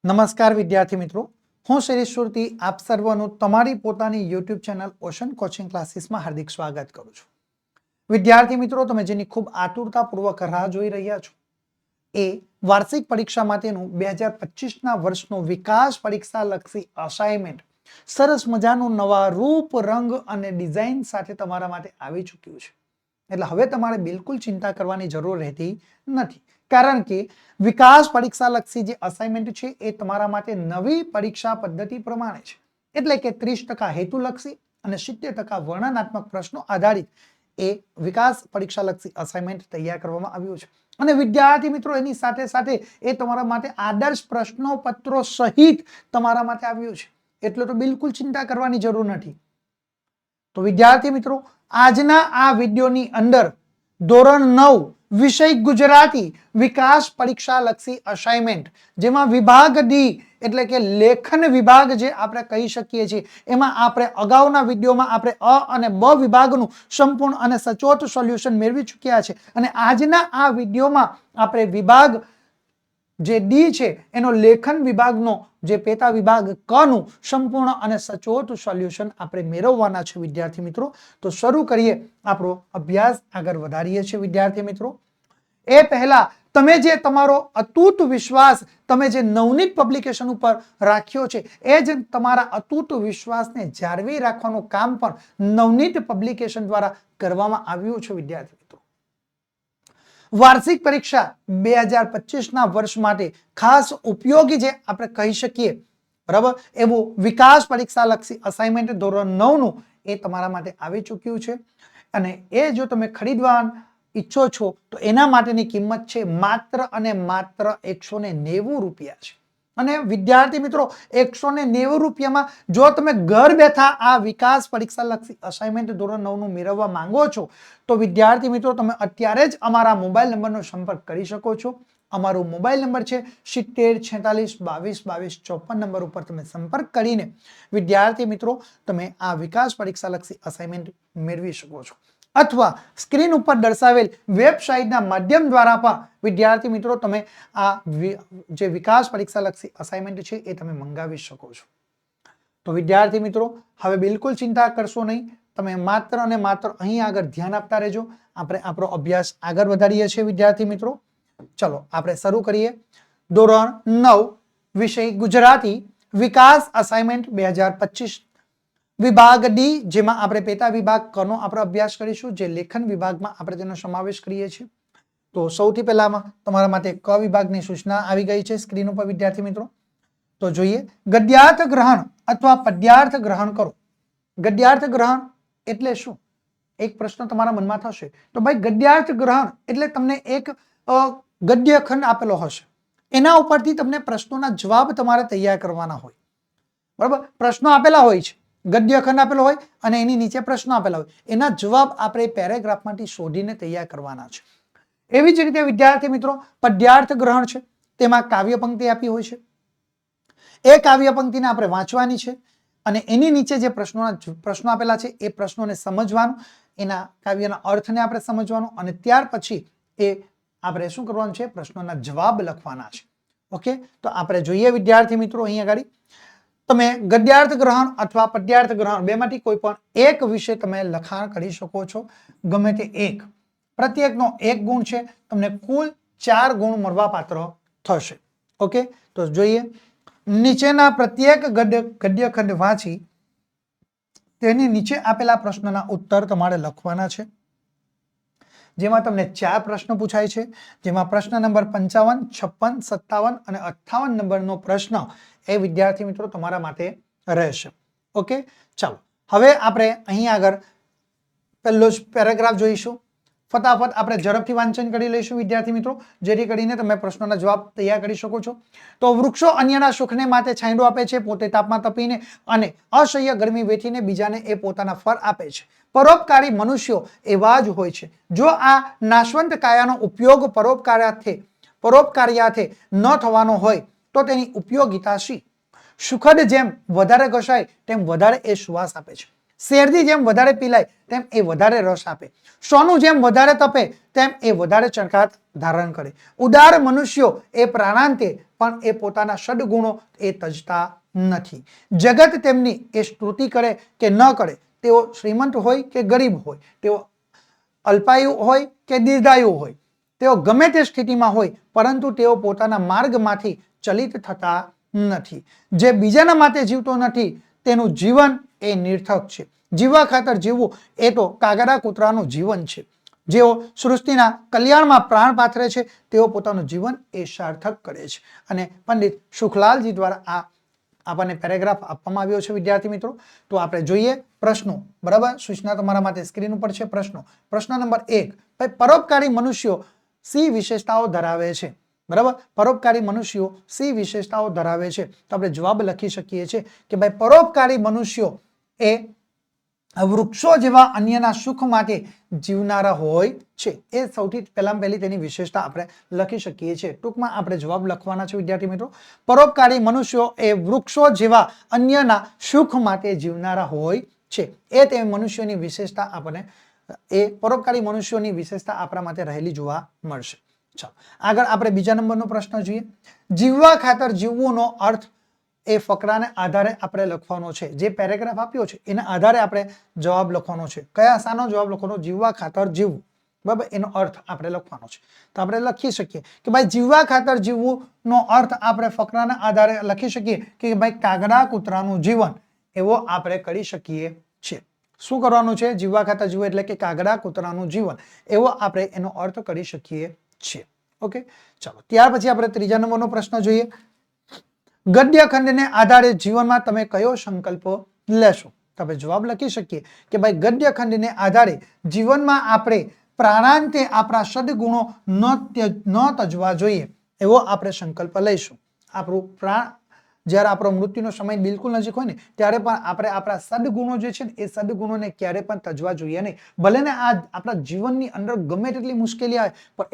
નમસ્કાર વિદ્યાર્થી મિત્રો, હું શૈલેષ સુરતી આપ સર્વનું તમારી પોતાની યુટ્યુબ ચેનલ ઓશન કોચિંગ ક્લાસીસમાં હાર્દિક સ્વાગત કરું છું. વિદ્યાર્થી મિત્રો, તમે જેની ખૂબ આતુરતાપૂર્વક રાહ જોઈ રહ્યા છો એ વાર્ષિક પરીક્ષા માટેનું 2025ના વર્ષનું વિકાસ પરીક્ષા લક્ષી અસાઇનમેન્ટ સરસ મજાનું નવા રૂપ, રંગ અને ડિઝાઇન સાથે તમારા માટે આવી ચૂક્યું છે. એટલે હવે તમારે બિલકુલ ચિંતા કરવાની જરૂર રહેતી નથી, કારણ કે વિકાસ પરીક્ષા લક્ષી જે અસાઇનમેન્ટ છે એ તમારા માટે નવી પરીક્ષા પદ્ધતિ પ્રમાણે છે. એટલે કે 30% હેતુલક્ષી અને 70% વર્ણનાત્મક પ્રશ્નો આધારિત એ વિકાસ પરીક્ષા લક્ષી અસાઇનમેન્ટ તૈયાર કરવામાં આવ્યું છે. અને વિદ્યાર્થી મિત્રો, એની સાથે સાથે એ તમારા માટે આદર્શ પ્રશ્નોપત્રો સહિત તમારા માટે આવ્યું છે. એટલે તો બિલકુલ ચિંતા કરવાની જરૂર નથી. તો વિદ્યાર્થી મિત્રો, આજના આ વિડીયોની અંદર ધોરણ 9 વિષય ગુજરાતી વિકાસ પરીક્ષા લક્ષી અસાઇનમેન્ટ, જેમાં વિભાગ ડી એટલે કે લેખન વિભાગ જે આપણે કહી શકીએ છીએ, એમાં આપણે અગાઉના વિડીયોમાં આપણે અ અને બ વિભાગનું સંપૂર્ણ અને સચોટ સોલ્યુશન મેળવી ચૂક્યા છે. અને આજના આ વિડીયોમાં આપણે વિભાગ જે ડી છે એનો લેખન વિભાગનો જે પેટા વિભાગ ક નું સંપૂર્ણ અને સચોટ સોલ્યુશન આપણે મેળવવાના છે. વિદ્યાર્થી મિત્રો, તો શરૂ કરીએ આપણો અભ્યાસ, આગળ વધારીએ છીએ. વિદ્યાર્થી મિત્રો, એ પહેલા તમે જે તમારો અતૂટ વિશ્વાસ તમે જે નવનીત પબ્લિકેશન ઉપર રાખ્યો છે, એ જ તમારા અતૂટ વિશ્વાસને જાળવી રાખવાનું કામ પણ નવનીત પબ્લિકેશન દ્વારા કરવામાં આવ્યું છે. વિદ્યાર્થી મિત્રો, વાર્ષિક પરીક્ષા 2025ના વર્ષ માટે ખાસ ઉપયોગી જે આપણે કહી શકીએ, બરાબર, એવું વિકાસ પરીક્ષા લક્ષી અસાઇનમેન્ટ ધોરણ 9 નું એ તમારા માટે આવી ચૂક્યું છે. અને એ જો તમે ખરીદવા ઈચ્છો છો તો એના માટેની કિંમત છે માત્ર અને માત્ર 190 રૂપિયા છે. અને વિદ્યાર્થી મિત્રો, 190 રૂપિયામાં જો તમે ઘર બેઠા આ વિકાસ પરીક્ષા લક્ષી અસાઇનમેન્ટ ધોરણ 9 નું મેળવવા માંગો છો તો વિદ્યાર્થી મિત્રો, તમે અત્યારે જ અમારા મોબાઈલ નંબરનો સંપર્ક કરી શકો છો. અમારો મોબાઈલ નંબર છે 70 46 22 22 54 નંબર ઉપર તમે સંપર્ક કરીને વિદ્યાર્થી મિત્રો તમે આ વિકાસ પરીક્ષા લક્ષી અસાઇનમેન્ટ મેળવી શકો છો. અથવા સ્ક્રીન ઉપર દર્શાવેલ વેબસાઇટના માધ્યમ દ્વારા પણ વિદ્યાર્થી મિત્રો તમે આ જે વિકાસ પરીક્ષા લક્ષી અસાઇનમેન્ટ છે એ તમે મંગાવી શકો છો. તો વિદ્યાર્થી મિત્રો, હવે બિલકુલ ચિંતા કરશો નહીં. તમે માત્ર અને માત્ર અહીં આગળ ધ્યાન આપતા રહેજો. આપણે આપણો અભ્યાસ આગળ વધારીએ છીએ. વિદ્યાર્થી મિત્રો, ચલો આપણે શરૂ કરીએ. ધોરણ 9 વિષય ગુજરાતી વિકાસ અસાઇનમેન્ટ 2025 વિભાગ ડી, જેમાં આપણે પેટા વિભાગ ક નો આપણે અભ્યાસ કરીશું, જે લેખન વિભાગમાં આપણે તેનો સમાવેશ કરીએ છીએ. તો સૌથી પહેલામાં તમારા માટે ક વિભાગની સૂચના આવી ગઈ છે સ્ક્રીન ઉપર. વિદ્યાર્થી મિત્રો, તો જોઈએ. ગદ્યાર્થ ગ્રહણ અથવા પદ્યાર્થ ગ્રહણ કરો. ગદ્યાર્થ ગ્રહણ એટલે શું? એક પ્રશ્ન તમારા મનમાં થશે, તો ભાઈ ગદ્યાર્થ ગ્રહણ એટલે તમને એક ગદ્ય ખંડ આપેલો હશે, એના ઉપરથી તમને પ્રશ્નોના જવાબ તમારે તૈયાર કરવાના હોય, બરાબર. પ્રશ્નો આપેલા હોય છે, ગદ્ય ખંડ આપેલો હોય અને એની નીચે પ્રશ્નો આપેલા હોય, એના જવાબ આપણે પેરેગ્રાફમાંથી શોધીને તૈયાર કરવાના છે. એવી જ રીતે વિદ્યાર્થી મિત્રો, પદ્યાર્થ ગ્રહણ છે, તેમાં કાવ્ય પંક્તિ આપી હોય છે. એ કાવ્ય પંક્તિને આપણે વાંચવાની છે અને એની નીચે જે પ્રશ્નો આપેલા છે એ પ્રશ્નોને સમજવાનું, એના કાવ્યના અર્થને આપણે સમજવાનું અને ત્યાર પછી એ આપણે શું કરવાનું છે, પ્રશ્નોના જવાબ લખવાના છે. ઓકે, તો આપણે જોઈએ વિદ્યાર્થી મિત્રો, અહીં આગળ તમે ગદ્યાર્થ ગ્રહણ અથવા પદ્યાર્થ ગ્રહણ બેમાંથી કોઈ પણ એક વિશે તમે લખાણ કરી શકો છો, ગમે તે એક. પ્રત્યેકનો 1 ગુણ છે, તમને કુલ 4 ગુણ મળવા પાત્ર થશે. ઓકે, તો જોઈએ. નીચેના પ્રત્યેક ગદ્યખંડ વાંચી તેની નીચે આપેલા પ્રશ્નના ઉત્તર તમારે લખવાના છે, જેમાં તમને 4 પ્રશ્નો પૂછાય છે, જેમાં પ્રશ્ન નંબર 55, 56, 57 અને 58 નંબરનો પ્રશ્ન એ વિદ્યાર્થી મિત્રો તમારા માટે રહેશે. ઓકે, ચાલો હવે આપણે અહીં આગળ પહેલો જ પેરેગ્રાફ જોઈશું. ફટાફટ આપણે ઝડપથી વાંચન કરી લઈશું વિદ્યાર્થી મિત્રો, જેથી કરીને તમે પ્રશ્નોના જવાબ તૈયાર કરી શકો છો. તો વૃક્ષો અન્યના સુખને માટે છાંયડો આપે છે, પોતે તાપમાં તપીને અને અસહ્ય ગરમી વેઠીને બીજાને એ પોતાના ફળ આપે છે. પરોપકારી મનુષ્યો એવા જ હોય છે. જો આ નાશવંત કાયાનો ઉપયોગ પરોપકાર્યાર્થે ન થવાનો હોય તો તેની ઉપયોગિતા શી? સુખદ જેમ વધારે ઘસાય તેમ વધારે એ સુવાસ આપે છે. શેરડી જેમ વધારે પીલાય તેમ એ વધારે રસ આપે, સોનું જેમ વધારે તપે તેમ એ વધારે ચળકાટ ધારણ કરે, ઉદાર મનુષ્યો એ પ્રાણાંતે પણ એ પોતાના સદગુણો એ તજતા નથી, જગત તેમની એ સ્તુતિ કરે કે ન કરે, તેઓ શ્રીમંત હોય કે ગરીબ હોય, તેઓ અલ્પાયુ હોય કે દીર્ઘાયુ હોય, તેઓ ગમે તે સ્થિતિમાં હોય, પરંતુ તેઓ પોતાના માર્ગમાંથી ચલિત થતા નથી, જે બીજાના માટે જીવતો નથી તેનું જીવન એ નિર્થક છે, જીવવા ખાતર જીવવું એ તો કાગડા કૂતરાનું જીવન છે, જેઓ સૃષ્ટિના કલ્યાણમાં પ્રાણ પાથરે છે તેઓ પોતાનું જીવન એ સાર્થક કરે છે. અને પંડિત સુખલાલજી દ્વારા આ આપણને પેરેગ્રાફ આપવામાં આવ્યો છે વિદ્યાર્થી મિત્રો. તો આપણે જોઈએ પ્રશ્નો, બરાબર, સૂચના તમારા માટે સ્ક્રીન ઉપર છે. પ્રશ્ન નંબર 1, ભાઈ પરોપકારી મનુષ્યો સી વિશેષતાઓ ધરાવે છે, બરાબર, પરોપકારી મનુષ્યો સી વિશેષતાઓ ધરાવે છે. તો આપણે જવાબ લખી શકીએ છીએ કે ભાઈ પરોપકારી મનુષ્યો એ વૃક્ષો જેવા અન્યના સુખ માટે જીવનારા હોય છે, એ સૌથી પહેલી તેની વિશેષતા આપણે લખી શકીએ છીએ. ટૂંકમાં આપણે જવાબ લખવાના છે વિદ્યાર્થી મિત્રો. પરોપકારી મનુષ્યો એ વૃક્ષો જેવા અન્યના સુખ માટે જીવનારા હોય છે, એ તે મનુષ્યોની વિશેષતા આપણને, એ પરોપકારી મનુષ્યોની વિશેષતા આપણા માટે રહેલી જોવા મળશે. ચાલો આગળ આપણે બીજા નંબરનો પ્રશ્ન જોઈએ. જીવવા ખાતર જીવવુંનો અર્થ એ ફકરાને આધારે આપણે લખવાનો છે, જે પેરેગ્રાફ આપ્યો છે એના આધારે આપણે જવાબ લખવાનો છે. કયા શાનો જવાબ લખવાનો? જીવવા ખાતર જીવવું, બરાબર, એનો અર્થ આપણે લખવાનો છે. તો આપણે લખી શકીએ કે ભાઈ જીવવા ખાતર જીવવું નો અર્થ આપણે ફકરાના આધારે લખી શકીએ કે ભાઈ કાગડા કૂતરાનું જીવન, એવો આપણે કરી શકીએ છીએ. શું કરવાનું છે? જીવવા ખાતર જીવવું એટલે કે કાગડા કૂતરાનું જીવન, એવો આપણે એનો અર્થ કરી શકીએ છીએ. ઓકે, ચાલો ત્યાર પછી આપણે ત્રીજા નંબરનો પ્રશ્ન જોઈએ. ગદ્ય ખંડને આધારે જીવનમાં તમે કયો સંકલ્પ લેશો? તો આપણે જવાબ લખી શકીએ કે ભાઈ ગદ્ય ખંડને આધારે જીવનમાં આપણે પ્રાણાંતે આપણા સદગુણો ન તજવા જોઈએ, એવો આપણે સંકલ્પ લઈશું. આપણું પ્રાણ જ્યારે આપણો મૃત્યુનો સમય બિલકુલ નજીક હોય ને ત્યારે પણ આપણે આપણા સદગુણો જે છે ને એ સદગુણોને ક્યારે પણ તજવા જોઈએ નહીં. ભલે ને આ આપણા જીવનની અંદર ગમે તેટલી મુશ્કેલી આવે પણ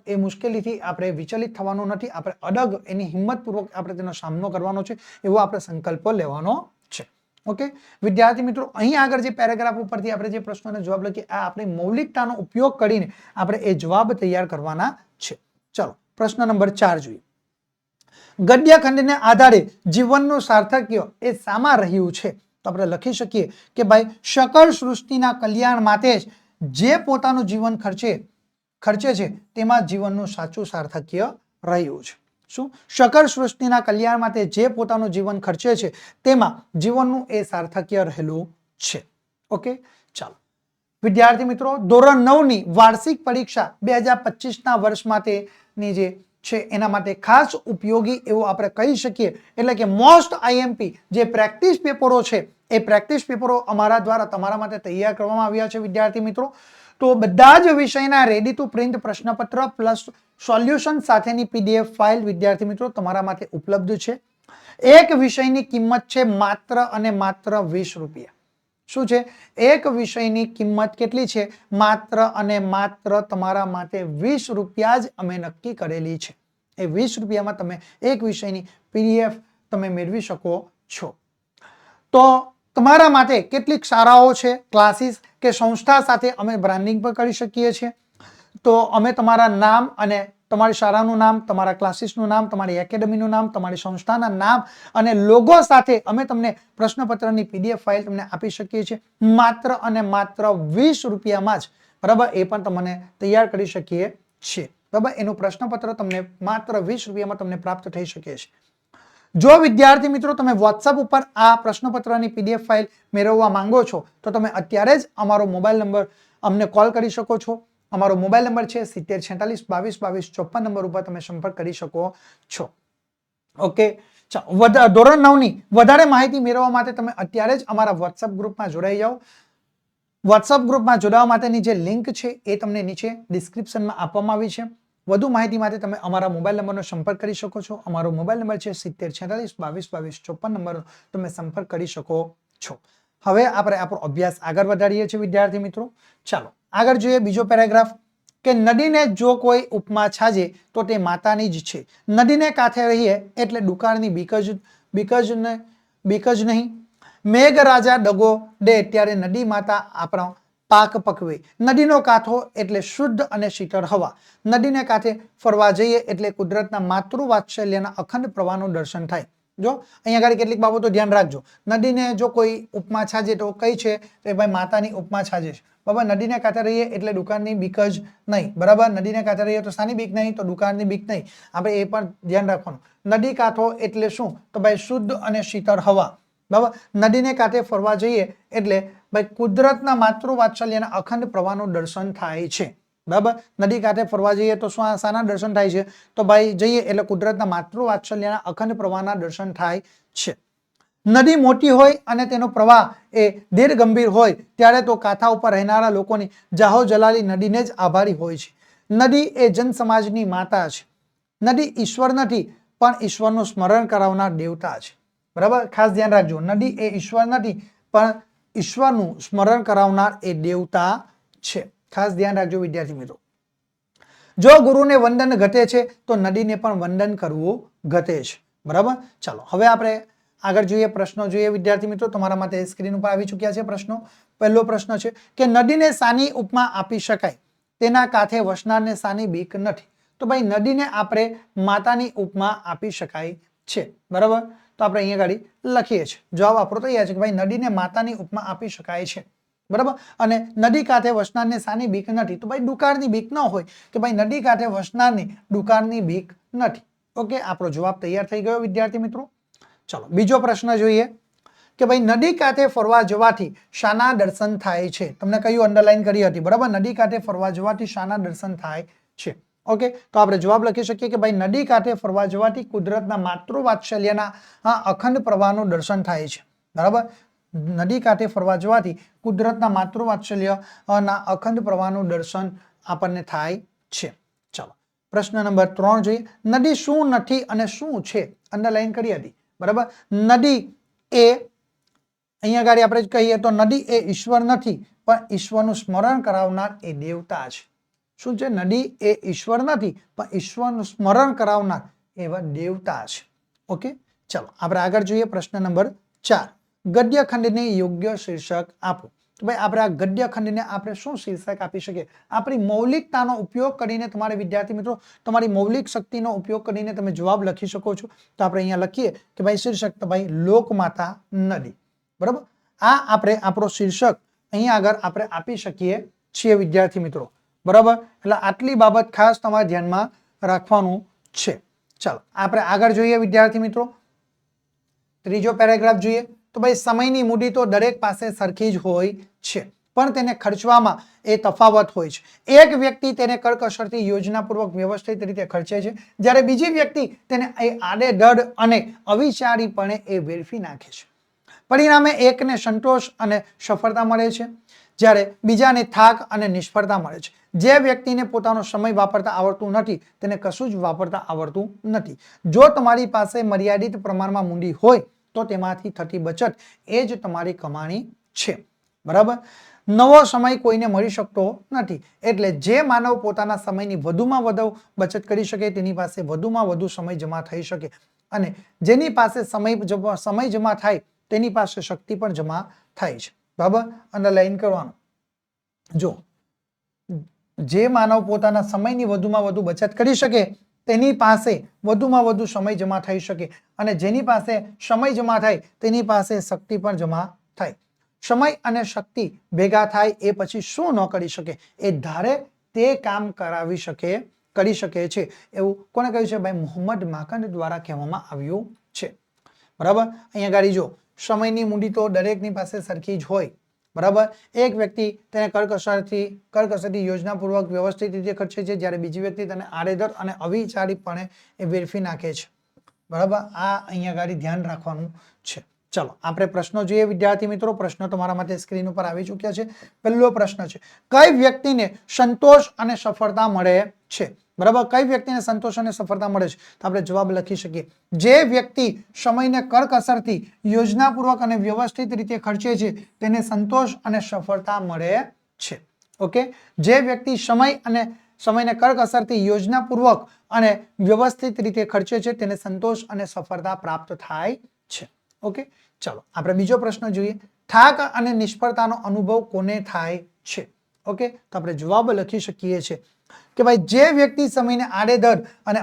એ મુશ્કેલીથી આપણે વિચલિત થવાનું નથી. આપણે અડગ એની હિંમતપૂર્વક આપણે તેનો સામનો કરવાનો છે, એવો આપણે સંકલ્પ લેવાનો છે. ઓકે વિદ્યાર્થી મિત્રો, અહીં આગળ જે પેરેગ્રાફ ઉપરથી આપણે જે પ્રશ્નોનો જવાબ લખીએ આ આપણી મૌલિકતાનો ઉપયોગ કરીને આપણે એ જવાબ તૈયાર કરવાના છે. ચલો પ્રશ્ન નંબર 4 જોઈએ. ગદ્ય ખંડને આધારે જીવનનું સાર્થક્ય એ શામાં રહ્યું છે? તો આપણે લખી શકીએ કે ભાઈ સકળ સૃષ્ટિના કલ્યાણ માટે જ જે પોતાનું જીવન ખર્ચે છે તેમાં જીવનનું સાચું સાર્થક્ય રહ્યું છે. શું? સકળ સૃષ્ટિના કલ્યાણ માટે જે પોતાનું જીવન ખર્ચે છે તેમાં જીવનનું એ સાર્થક્ય રહેલું છે. ઓકે ચાલો વિદ્યાર્થી મિત્રો, ધોરણ 9 ની વાર્ષિક પરીક્ષા 2025ના વર્ષ માટેની જે છે એના માટે ખાસ ઉપયોગી એવું આપણે કહી શકીએ, એટલે કે મોસ્ટ આઈએમપી જે પ્રેક્ટિસ પેપરો છે એ પ્રેક્ટિસ પેપરો અમારા દ્વારા તમારા માટે તૈયાર કરવામાં આવ્યા છે વિદ્યાર્થી મિત્રો. તો બધા જ વિષયના રેડી ટુ પ્રિન્ટ પ્રશ્નપત્ર પ્લસ સોલ્યુશન સાથેની PDF ફાઇલ વિદ્યાર્થી મિત્રો તમારા માટે ઉપલબ્ધ છે. એક વિષયની કિંમત છે માત્ર અને માત્ર 20 રૂપિયા. શું છે? એક વિષયની કિંમત કેટલી છે? માત્ર અને માત્ર તમારા માટે 20 રૂપિયા જ અમે નક્કી કરેલી છે. એ 20 રૂપિયામાં તમે એક વિષયની PDF તમે મેળવી શકો છો. તો તમારા માટે કેટલીક શાળાઓ છે, ક્લાસીસ કે સંસ્થા સાથે અમે બ્રાન્ડિંગ પણ કરી શકીએ છીએ. તો અમે તમારા નામ અને તમારી શાળાનું નામ, તમારા ક્લાસીસનું નામ, તમારી એકેડમીનું નામ, તમારી સંસ્થાના નામ અને લોગો સાથે અમે તમને પ્રશ્નપત્રની PDF ફાઇલ તમને આપી શકીએ છીએ માત્ર અને માત્ર 20 રૂપિયામાં જ, બરાબર, એ પણ તમને તૈયાર કરી શકીએ છીએ. બરાબર, એનું પ્રશ્નપત્ર તમને માત્ર 20 રૂપિયામાં તમને પ્રાપ્ત થઈ શકે છે. જો વિદ્યાર્થી મિત્રો તમે WhatsApp ઉપર આ પ્રશ્નપત્રની PDF ફાઇલ મેળવવા માંગો છો તો તમે અત્યારે જ અમારો મોબાઈલ નંબર અમને કોલ કરી શકો છો. અમારો મોબાઈલ નંબર છે 7046 22 22 54 નંબર ઉપર તમે સંપર્ક કરી શકો છો. ઓકે ધોરણ 9 ની વધારે માહિતી મેળવવા માટે તમે અત્યારે જ અમારા WhatsApp ગ્રુપમાં જોડાઈ જાઓ. WhatsApp ગ્રુપમાં જોડાવા માટેની જે લિંક છે એ તમને નીચે ડિસ્ક્રિપ્શનમાં આપવામાં આવી છે. વધુ માહિતી માટે તમે અમારા મોબાઈલ નંબરનો સંપર્ક કરી શકો છો. અમારો મોબાઈલ નંબર છે 7046 22 22 54 નંબર તમે સંપર્ક કરી શકો છો. હવે આપણે આપણો અભ્યાસ આગળ વધારીએ છીએ વિદ્યાર્થી મિત્રો. ચાલો આગળ જોઈએ બીજો પેરેગ્રાફ કે નદીને જો કોઈ ઉપમા છાજે તો તે માતાની જ છે. નદીને કાંઠે રહીએ એટલે દુકાળની બીક જ નહીં. મેઘરાજા ડગો દે ત્યારે નદી માતા આપણો પાક પકવે. નદીનો કાંઠો એટલે શુદ્ધ અને શીતળ હવા. નદીને કાંઠે ફરવા જઈએ એટલે કુદરતના માતૃવાત્સલ્યના અખંડ પ્રવાહનું દર્શન થાય. જો અહીંયા આગળ કેટલીક બાબતો ધ્યાન રાખજો. નદીને જો કોઈ ઉપમા છાજે તો કઈ છે? તો ભાઈ માતાની ઉપમા છાજે છે. બરાબર, નદીને કાંઠે રહીએ એટલે દુકાનની બીક જ નહીં. બરાબર, નદીને કાંઠે રહીએ તો શાની બીક નહીં? તો દુકાનની બીક નહીં. આપણે એ પણ ધ્યાન રાખવાનું. નદી કાંઠો એટલે શું? તો ભાઈ શુદ્ધ અને શીતળ હવા. બરાબર, નદીને કાંઠે ફરવા જઈએ એટલે ભાઈ કુદરતના માતૃવાત્સલ્યના અખંડ પ્રવાહનું દર્શન થાય છે. બરાબર, નદી કાંઠે ફરવા જઈએ તો શું શાના દર્શન થાય છે? તો ભાઈ જઈએ એટલે કુદરતના માતૃવાત્સલ્યના અખંડ પ્રવાહના દર્શન થાય છે. નદી મોટી હોય અને તેનો પ્રવાહ એ ધીર ગંભીર હોય ત્યારે તો કાંઠા ઉપર રહેનારા લોકોની જાહો જલાલી નદીને જ આભારી હોય છે. નદી એ જન સમાજની માતા છે. નદી ઈશ્વર નથી પણ ઈશ્વરનું સ્મરણ કરાવનાર દેવતા છે. બરાબર, ખાસ ધ્યાન રાખજો. નદી એ ઈશ્વર નથી પણ ઈશ્વરનું સ્મરણ કરાવનાર એ દેવતા છે. ખાસ ધ્યાન રાખજો વિદ્યાર્થી મિત્રો. જો ગુરુને વંદન ઘટે છે તો નદીને પણ વંદન કરવું ઘટે છે. બરાબર, ચાલો હવે આપણે આગળ જોઈએ, પ્રશ્નો જોઈએ વિદ્યાર્થી મિત્રો. તમારા માટે સ્ક્રીન ઉપર આવી ચૂક્યા છે પ્રશ્નો. પહેલો પ્રશ્ન છે કે નદીને શાની ઉપમા આપી શકાય? તેના કાંઠે વસનારને શાની બીક નથી? તો ભાઈ નદીને આપણે માતાની ઉપમા આપી શકાય છે. બરાબર, તો આપણે અહીંયા ગાડી લખીએ છીએ. જવાબ આપણો તૈયાર છે કે ભાઈ નદીને માતાની ઉપમા આપી શકાય છે. બરાબર, અને નદી કાંઠે વસનારને શાની બીક નથી? તો ભાઈ દુકાળની બીક ન હોય કે ભાઈ નદી કાંઠે વસનારની દુકાળની બીક નથી. ઓકે, આપણો જવાબ તૈયાર થઈ ગયો વિદ્યાર્થી મિત્રો. ચલો બીજો પ્રશ્ન જોઈએ કે ભાઈ નદી કાંઠે ફરવા જવાથી શાના દર્શન થાય છે? તમને કયું અંડરલાઈન કરી હતી? બરાબર, નદી કાંઠે ફરવા જવાથી શાના દર્શન થાય છે? ઓકે, તો આપણે જવાબ લખી શકીએ કે ભાઈ નદી કાંઠે ફરવા જવાથી કુદરતના માતૃવાત્સલ્યના અખંડ પ્રવાહનું દર્શન થાય છે. બરાબર, નદી કાંઠે ફરવા જવાથી કુદરતના માતૃવાત્સલ્યના અખંડ પ્રવાહનું દર્શન આપણને થાય છે. ચાલો પ્રશ્ન નંબર 3 જોઈએ. નદી શું નથી અને શું છે? અંડરલાઈન કરી હતી. બરાબર, નદી એ અહીંયા આગળ આપણે કહીએ તો નદી એ ઈશ્વર નથી પણ ઈશ્વરનું સ્મરણ કરાવનાર એ દેવતા છે. શું છે? નદી એ ઈશ્વર નથી પણ ઈશ્વરનું સ્મરણ કરાવનાર એવા દેવતા છે. ઓકે, ચાલો આપણે આગળ જોઈએ. પ્રશ્ન નંબર 4. ગદ્ય ખંડને યોગ્ય શીર્ષક આપો. ભાઈ આપણે આ ગદ્ય ખંડને આપણે શું શીર્ષક આપી શકીએ? આપણી મૌલિકતાનો ઉપયોગ કરીને તમારે વિદ્યાર્થી મિત્રો તમારી મૌલિક શક્તિનો ઉપયોગ કરીને તમે જવાબ લખી શકો છો. તો આપણે અહીંયા લખીએ કે ભાઈ શીર્ષક તો ભાઈ લોકમાતા નદી. બરાબર, આ આપણે આપણો શીર્ષક અહીંયા આગળ આપણે આપી શકીએ છીએ વિદ્યાર્થી મિત્રો. બરાબર, એટલે આટલી બાબત ખાસ તમારે ધ્યાનમાં રાખવાનું છે. ચાલો આપણે આગળ જોઈએ વિદ્યાર્થી મિત્રો. ત્રીજો પેરેગ્રાફ જોઈએ તો ભાઈ સમયની મૂડી તો દરેક પાસે સરખી જ હોય છે પણ તેને ખર્ચવામાં એ તફાવત હોય છે. એક વ્યક્તિ તેને કરકસરથી યોજનાપૂર્વક વ્યવસ્થિત રીતે ખર્ચે છે જ્યારે બીજી વ્યક્તિ તેને આડેધડ અને અવિચારીપણે એ વેડફી નાખે છે. પરિણામે એકને સંતોષ અને સફળતા મળે છે જ્યારે બીજાને થાક અને નિષ્ફળતા મળે છે. જે વ્યક્તિને પોતાનો સમય વાપરતા આવડતું નથી તેને કશું જ વાપરતા આવડતું નથી. જો તમારી પાસે મર્યાદિત પ્રમાણમાં મૂડી હોય તો તેમાંથી થતી બચત એ જ તમારી કમાણી છે. બરાબર, નવો સમય કોઈને મળી શકતો નથી એટલે જે માનવ પોતાના સમયની વધુમાં વધુ બચત કરી શકે તેની પાસે વધુમાં વધુ સમય જમા થઈ શકે અને જેની પાસે સમય જમા થાય તેની પાસે શક્તિ પણ જમા થાય છે. બરાબર, અંડરલાઈન કરવાનું. જો જે માનવ પોતાના સમયની વધુમાં વધુ બચત કરી શકે તેની પાસે વધુમાં વધુ સમય જમા થઈ શકે અને જેની પાસે સમય જમા થાય તેની પાસે શક્તિ પણ જમા થાય. સમય અને શક્તિ ભેગા થાય એ પછી શું ન કરી શકે? એ ધારે તે કામ કરી શકે છે એવું કોને કહ્યું છે? ભાઈ મોહમ્મદ માકંદ દ્વારા કહેવામાં આવ્યું છે. બરાબર, અહીંયા ગાડી જો સમયની મૂડી તો દરેકની પાસે સરખી જ હોય. બરાબર, એક વ્યક્તિ તેને કરકસરથી યોજનાપૂર્વક વ્યવસ્થિત રીતે ખર્ચે છે જ્યારે બીજી વ્યક્તિ તેને આડેધડ અને અવિચારીપણે એ વેડફી નાખે છે. બરાબર, આ અહીંયા ગાડી ધ્યાન રાખવાનું છે. ચલો આપણે પ્રશ્નો જોઈએ વિદ્યાર્થી મિત્રો. પ્રશ્નો તમારા માટે સ્ક્રીન ઉપર આવી ચૂક્યા છે. પહેલો પ્રશ્ન છે કઈ વ્યક્તિને સંતોષ અને સફળતા મળે છે? બરાબર, કઈ વ્યક્તિને સંતોષ અને સફળતા મળે છે? તો આપણે જવાબ લખી શકીએ જે વ્યક્તિ સમયને કરકસરથી યોજનાપૂર્વક અને વ્યવસ્થિત રીતે ખર્ચે છે તેને સંતોષ અને સફળતા મળે છે. ઓકે, જે વ્યક્તિ સમયને કરકસરથી યોજનાપૂર્વક અને વ્યવસ્થિત રીતે ખર્ચે છે તેને સંતોષ અને સફળતા પ્રાપ્ત થાય છે. ઓકે, ચાલો આપણે બીજો પ્રશ્ન જોઈએ. થાક અને નિષ્ફળતાનો અનુભવ કોને થાય છે? ઓકે, તો આપણે જવાબ લખી શકીએ છીએ કે ભાઈ જે વ્યક્તિ સમયને આડેધડ અને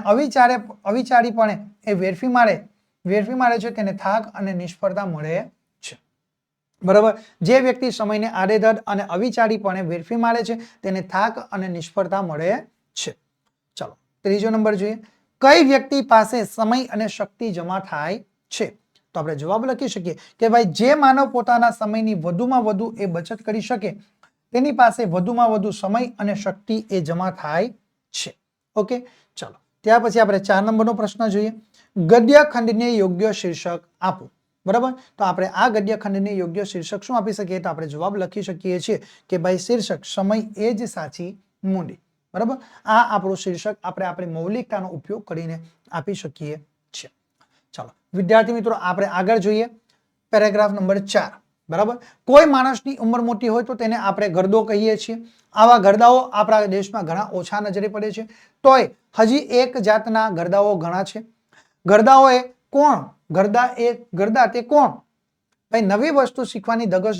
અવિચારીપણે એ વેડફી મારે છે તેને થાક અને નિષ્ફળતા મળે છે. બરાબર, જે વ્યક્તિ સમયને આડેધડ અને અવિચારીપણે વેડફી મારે છે તેને થાક અને નિષ્ફળતા મળે છે. ચાલો ત્રીજો નંબર જોઈએ. કઈ વ્યક્તિ પાસે સમય અને શક્તિ જમા થાય છે? તો આપણે જવાબ લખી શકીએ કે ભાઈ જે માનવ પોતાના સમયની વધુમાં વધુ એ બચત કરી શકે તેની પાસે વધુમાં વધુ સમય અને શક્તિ એ જમા થાય છે. ઓકે, ચાલો ત્યાર પછી આપણે 4 નંબરનો પ્રશ્ન જોઈએ. ગદ્ય ખંડને યોગ્ય શીર્ષક આપો. બરાબર, તો આપણે આ ગદ્ય ખંડને યોગ્ય શીર્ષક શું આપી શકીએ? તો આપણે જવાબ લખી શકીએ છીએ કે ભાઈ શીર્ષક સમય એ જ સાચી મૂડી. બરાબર, આ આપણું શીર્ષક આપણે આપણી મૌલિકતાનો ઉપયોગ કરીને આપી શકીએ છીએ. ચાલો વિદ્યાર્થી મિત્રો આપણે આગળ જોઈએ. Paragraph number 4. બરાબર, કોઈ માણસની ઉંમર મોટી હોય તો તેને આપણે ગરદો કહીએ છીએ. આવા ગરદાઓ આપણા દેશમાં ઘણા ઓછા નજરે પડે છે. તોય હજી એક જાતના ગરદાઓ ઘણા છે. ગરદાઓ એ કોણ? ગરદા તે કોણ? ભાઈ નવી વસ્તુ શીખવાની ધગશ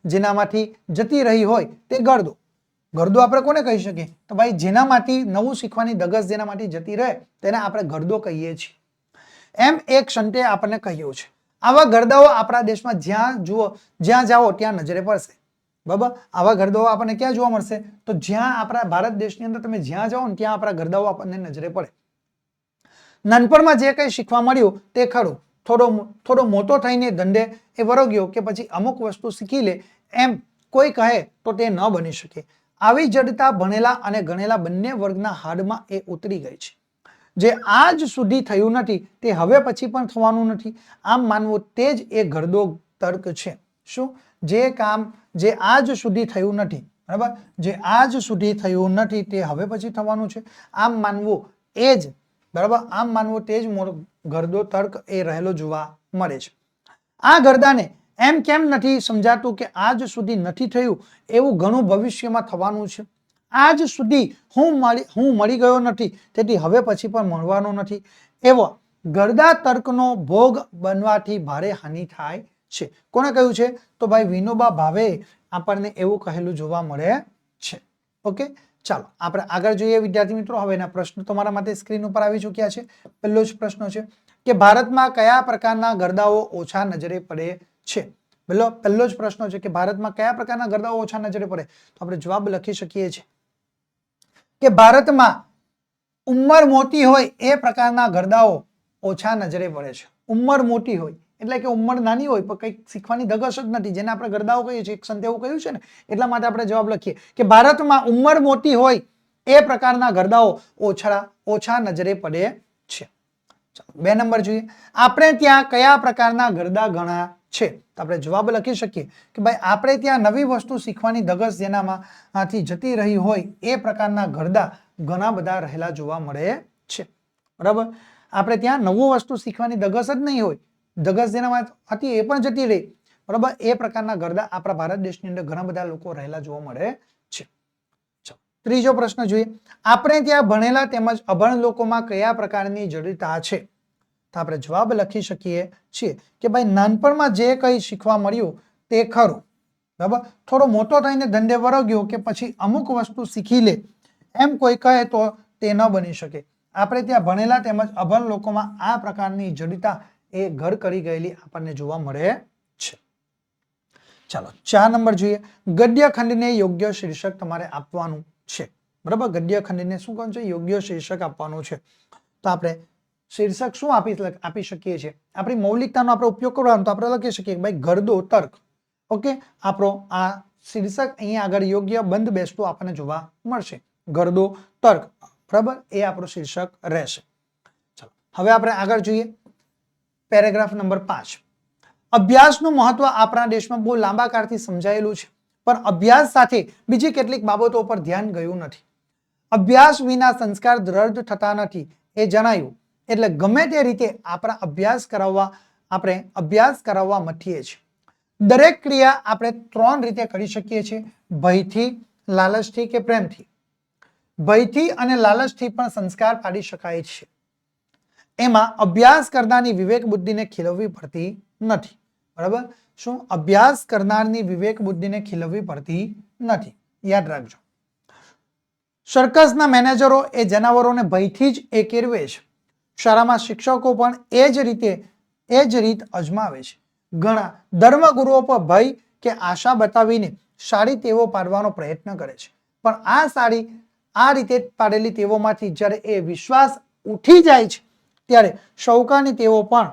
જેનામાંથી જતી રહી હોય તે ગરદો. ગરદો આપણે કોને કહી શકીએ? તો ભાઈ જેનામાંથી નવું શીખવાની ધગશ જેનામાંથી જતી રહે તેને આપણે ગરદો કહીએ છીએ. એમ એક સંતે આપણને કહ્યું છે. આવા ગરદાઓ આપણા દેશમાં જ્યાં જાઓ ત્યાં નજરે પડશે. બરાબર, આવા ગરદાઓ આપણને ક્યાં જોવા મળશે? તો જ્યાં આપણા ભારત દેશની અંદર તમે જ્યાં જાઓ ને ત્યાં આપણા ગરદાઓ આપણને નજરે પડે. નાનપણમાં જે કંઈ શીખવા મળ્યું તે ખરું, થોડો મોટો થઈને ધંધે એ વળગ્યો કે પછી અમુક વસ્તુ શીખી લે એમ કોઈ કહે તો તે ન બની શકે. આવી જડતા ભણેલા અને ગણેલા બંને વર્ગના હાડમાં એ ઉતરી ગઈ છે. જે આજ સુધી થયું નથી તે હવે પછી પણ થવાનું નથી. આમ માનવું તે જ એ ગરદો તર્ક છે. શું? જે કામ જે આજ સુધી થયું નથી, બરાબર, જે આજ સુધી થયું નથી તે હવે પછી થવાનું છે. આમ માનવું એ જ, બરાબર, આમ માનવું તે જ ગરદો તર્ક એ રહેલો જોવા મળે છે. આ ગરદાને એમ કેમ નથી સમજાતું કે આજ સુધી નથી થયું એવું ઘણું ભવિષ્યમાં થવાનું છે. આજ સુધી હું મળી ગયો નથી તેથી હવે પછી પણ મળવાનો નથી. એવો ગરદા તર્કનો ભોગ બનવાથી ભારે હાનિ થાય છે. કોને કહ્યું છે? તો ભાઈ વિનોબા ભાવે આપણને એવું કહેલું જોવા મળે છે. ઓકે, ચાલો આપણે આગળ જોઈએ વિદ્યાર્થી મિત્રો. હવે એના પ્રશ્નો તમારા માટે સ્ક્રીન ઉપર આવી ચૂક્યા છે. પહેલો જ પ્રશ્ન છે કે ભારતમાં કયા પ્રકારના ગરદાઓ ઓછા નજરે પડે છે? પહેલો જ પ્રશ્ન છે કે ભારતમાં કયા પ્રકારના ગરદાઓ ઓછા નજરે પડે? તો આપણે જવાબ લખી શકીએ છીએ કે ભારતમાં ઉંમર મોટી હોય એ પ્રકારના ગરદાઓ ઓછા નજરે પડે છે. ઉંમર મોટી હોય એટલે કે ઉંમર નાની હોય પણ કંઈક શીખવાની ધગશ જ નથી, જેને આપણે ગરદાઓ કહીએ છીએ. એક સંતે એવું કહ્યું છે ને, એટલા માટે આપણે જવાબ લખીએ કે ભારતમાં ઉંમર મોટી હોય એ પ્રકારના ગરદાઓ ઓછા નજરે પડે છે. 2 નંબર જોઈએ. આપણે ત્યાં કયા પ્રકારના ગરદા ઘણા છે? તો આપણે જવાબ લખી શકીએ કે ભાઈ આપણે ત્યાં નવી વસ્તુ શીખવાની ધગશ જેનામાંથી જતી રહી હોય એ પ્રકારના ગરદા ઘણા બધા રહેલા જોવા મળે છે. બરાબર, આપણે ત્યાં નવું વસ્તુ શીખવાની ધગશ જ નહીં હોય, ધગશ જેનામાં હતી એ પણ જતી રહી. બરાબર, એ પ્રકારના ગરદા આપણા ભારત દેશની અંદર ઘણા બધા લોકો રહેલા જોવા મળે છે. ત્રીજો પ્રશ્ન જોઈએ. આપણે ત્યાં ભણેલા તેમજ અભણ લોકોમાં કયા પ્રકારની જડિતતા છે? તો આપણે જવાબ લખી શકીએ છીએ કે ભાઈ નાનપણમાં જે કંઈ શીખવા મળ્યું તે ખરું, બરાબર, થોડો મોટો થઈને ધંધે વળગ્યો કે પછી અમુક વસ્તુ શીખી લે એમ કોઈ કહે તો તે ન બની શકે. આપણે ત્યાં ભણેલા તેમજ અભણ લોકોમાં આ પ્રકારની જડિતતા એ ઘર કરી ગયેલી આપણને જોવા મળે છે. ચાલો 4 નંબર જોઈએ. ગદ્ય ખંડને યોગ્ય શીર્ષક તમારે આપવાનું છે. બરાબર, ગદ્ય ખંડને શું કરવાનું છે? યોગ્ય શીર્ષક આપવાનું છે. તો આપણે શીર્ષક શું આપી શકીએ છીએ? આપણી મૌલિકતાનો આપણે ઉપયોગ કરવાનો તો આપણે લખી શકીએ કે ભાઈ ગરદો તર્ક. ઓકે, આપણો આ શીર્ષક અહીંયા આગળ યોગ્ય બંધ બેસતું આપણને જોવા મળશે. ગરદો તર્ક, બરાબર, એ આપણું શીર્ષક રહેશે. ચાલો હવે આપણે આગળ જોઈએ. Paragraph number 5. અભ્યાસનું મહત્વ આપણા દેશમાં બહુ લાંબા કાળથી સમજાયેલું છે, પણ અભ્યાસ સાથે બીજી કેટલીક બાબતો પર ધ્યાન ગયું નથી. અભ્યાસ વિના સંસ્કાર દ્રઢ થતા નથી એ જણાયું. એટલે ગમે તે રીતે આપણે અભ્યાસ કરાવવા મથીએ છીએ. દરેક ક્રિયા આપણે 3 રીતે કરી શકીએ છીએ: ભયથી, લાલચથી કે પ્રેમથી. ભયથી અને લાલચથી પણ સંસ્કાર પાડી શકાય છે. એમાં અભ્યાસ કરનારની વિવેક બુદ્ધિને ખીલવવી પડતી નથી. બરાબર. શું અભ્યાસ કરનારની વિવેક બુદ્ધિને ખીલવવી પડતી નથી. યાદ રાખજો. સર્કસના મેનેજરો એ જનાવરોને ભયથી જ એ કેળવે છે. શાળામાં શિક્ષકો પણ એ જ રીત અજમાવે છે. ઘણા ધર્મગુરુઓ પર ભય કે આશા બતાવીને સારી ટેવો પાડવાનો પ્રયત્ન કરે છે, પણ આ રીતે પાડેલી ટેવોમાંથી જ્યારે એ વિશ્વાસ ઉઠી જાય છે ત્યારે શૌકાની ટેવો પણ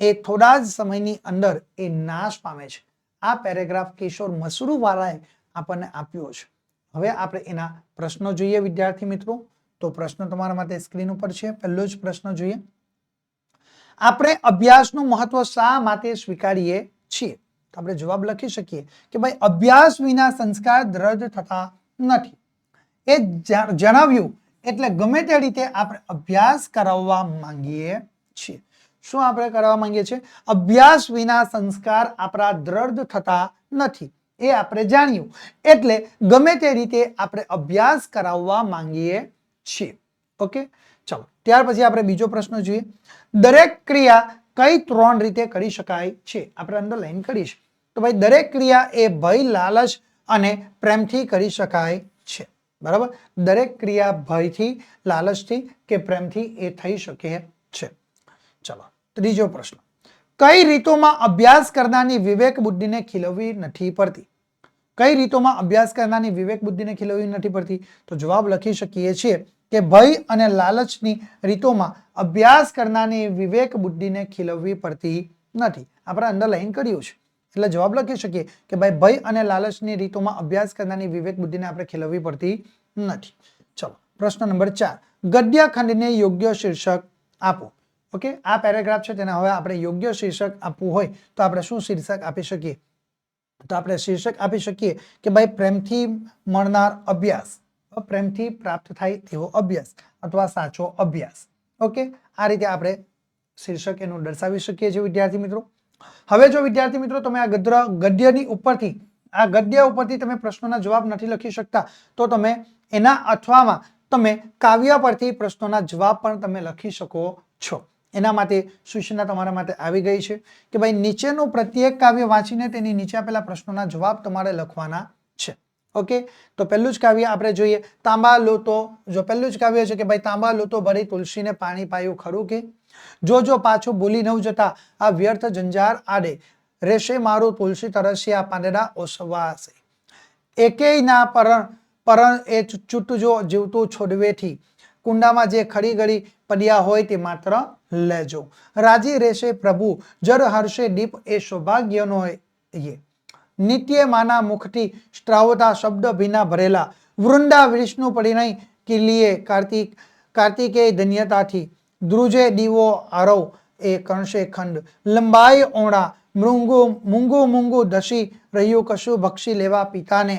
એ થોડા જ સમયની અંદર એ નાશ પામે છે. આ પેરેગ્રાફ કિશોર મસરૂવાલાએ આપણને આપ્યો છે. હવે આપણે એના પ્રશ્નો જોઈએ વિદ્યાર્થી મિત્રો. તો પ્રશ્ન તમારા માટે સ્ક્રીન ઉપર છે. પહેલો જ પ્રશ્ન જોઈએ. આપણે અભ્યાસનું મહત્વ શા માટે સ્વીકારીએ છીએ? તો આપણે જવાબ લખી શકીએ કે ભાઈ અભ્યાસ વિના સંસ્કાર દ્રઢ થતા નથી. એ જણાવ્યું એટલે ગમે તે રીતે આપણે અભ્યાસ કરાવવા માંગીએ છીએ. શું આપણે કરવા માંગીએ છીએ? અભ્યાસ વિના સંસ્કાર આપણા દ્રઢ થતા નથી. એ આપણે જાણ્યું એટલે ગમે તે રીતે આપણે અભ્યાસ કરાવવા માંગીએ છીએ. ઓકે, ચલો ત્યાર પછી આપણે બીજો પ્રશ્ન જોઈએ. દરેક ક્રિયા કઈ 3 રીતે કરી શકાય છે? આપણે અંડરલાઈન કરીશું. તો ભાઈ દરેક ક્રિયા એ ભય, લાલચ અને પ્રેમથી કરી શકાય છે. બરાબર. દરેક ક્રિયા ભયથી, લાલચથી કે પ્રેમથી એ થઈ શકે છે. ચલો ત્રીજો પ્રશ્ન. કઈ રીતોમાં અભ્યાસ કરનારની વિવેક બુદ્ધિને ખીલવવી નથી પડતી? કઈ રીતોમાં અભ્યાસ કરનારની વિવેક બુદ્ધિને ખીલવવી નથી પડતી? તો જવાબ લખી શકીએ છીએ કે ભય અને લાલચની રીતોમાં અભ્યાસ કરનારની વિવેક બુદ્ધિને ખીલવવી પડતી નથી. આપણે અંડરલાઈન કર્યું છે એટલે જવાબ લખી શકીએ કે ભાઈ ભય અને લાલચની રીતોમાં અભ્યાસ કરનારની વિવેક બુદ્ધિને આપણે ખીલવવી પડતી નથી. ચલો પ્રશ્ન નંબર 4. ગદ્ય ખંડને યોગ્ય શીર્ષક આપો. ઓકે, આ પેરેગ્રાફ છે તેને હવે આપણે યોગ્ય શીર્ષક આપવું હોય તો આપણે શું શીર્ષક આપી શકીએ? તો આપણે શીર્ષક આપી શકીએ કે ભાઈ પ્રેમથી મળનાર અભ્યાસ, પ્રેમથી પ્રાપ્ત થાય તેવો અભ્યાસ અથવા સાચો અભ્યાસ. ઓકે, આ રીતે આપણે શીર્ષક એનું દર્શાવી શકીએ છીએ વિદ્યાર્થી મિત્રો. હવે જો વિદ્યાર્થી મિત્રો તમે આ ગદ્યની ઉપરથી આ ગદ્ય ઉપરથી તમે પ્રશ્નોના જવાબ નથી લખી શકતા તો તમે એના અથવામાં તમે કાવ્ય પરથી પ્રશ્નોના જવાબ પણ તમે લખી શકો છો. એના માટે સૂચના તમારા માટે આવી ગઈ છે કે ભાઈ નીચેનું પ્રત્યેક કાવ્ય વાંચીને તેની નીચે આપેલા પ્રશ્નોના જવાબ તમારે લખવાના છે. ઓકે, તો પહેલું જ કાવ્ય આપણે જોઈએ. તાંબા લોતો. જો પહેલું જ કાવ્ય છે કે ભાઈ તાંબા લોતો ભરી તુલસીને પાણી પાયું ખરું કે? જો પાછું ભૂલી નવ જતા આ વ્યર્થ જંજાર આડે રેશે મારું તુલસી તરસ્યા પાંદડા ઓસવાશે. એકેય ના પરણ એ ચૂંટજો જીવતું છોડવેથી કુંડામાં જે ખડી ગળી પડ્યા હોય તે માત્ર લેજો. રાજી રહેશે પ્રભુ જર હર્ષે દીપ એ સૌભાગ્યનો એ નિત્ય માના મુખથી સ્ત્રાવતા શબ્દ ભીના ભરેલા વૃંદા વિષ્ણુ પરિણય કિલીએ કાર્તિકે ધન્યતાથી ધ્રુજે દીવો આરવ એ કરશે ખંડ લંબાઈ ઓણા મૂંગું ધસી રહ્યું કશું ભક્ષી લેવા પિતાને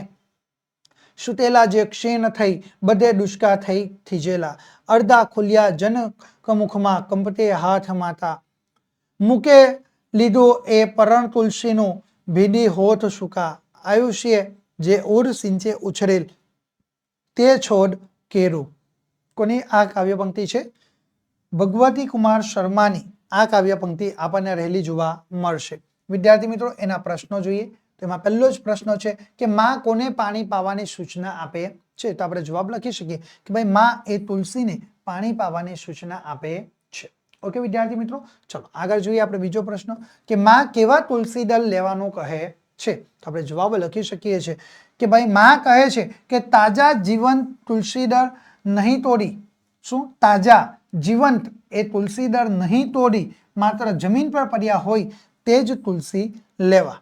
સુતેલા જે ક્ષીણ થઈ બધે દુષ્કા થઈ થીજેલા અડધા ખુલ્યા જનકમુખમાં કંપતે હાથ માતા મૂકે લીધું એ પરણ તુલસીનું ભીડી હોઠ સુકા આયુષ્ય જે ઉર સિંચે ઉછરેલ તે છોડ કેરું. કોની આ કાવ્ય પંક્તિ છે? ભગવતી કુમાર શર્માની આ કાવ્ય પંક્તિ આપણને રહેલી જોવા મળશે. વિદ્યાર્થી મિત્રો એના પ્રશ્નો જોઈએ. તેમાં પહેલો જ પ્રશ્ન છે કે માં કોને પાણી પાવાની સૂચના આપે છે? તો આપણે જવાબ લખી શકીએ કે ભાઈ માં એ તુલસીને પાણી પાવાની સૂચના આપે છે. ઓકે વિદ્યાર્થી મિત્રો, ચલો આગળ જોઈએ આપણે બીજો પ્રશ્ન કે માં કેવા તુલસી દળ લેવાનું કહે છે? તો આપણે જવાબ લખી શકીએ છીએ કે ભાઈ માં કહે છે કે તાજા જીવંત તુલસી દળ નહીં તોડી. શું? તાજા જીવંત એ તુલસી દળ નહીં તોડી માત્ર જમીન પર પડ્યા હોય તે જ તુલસી લેવા.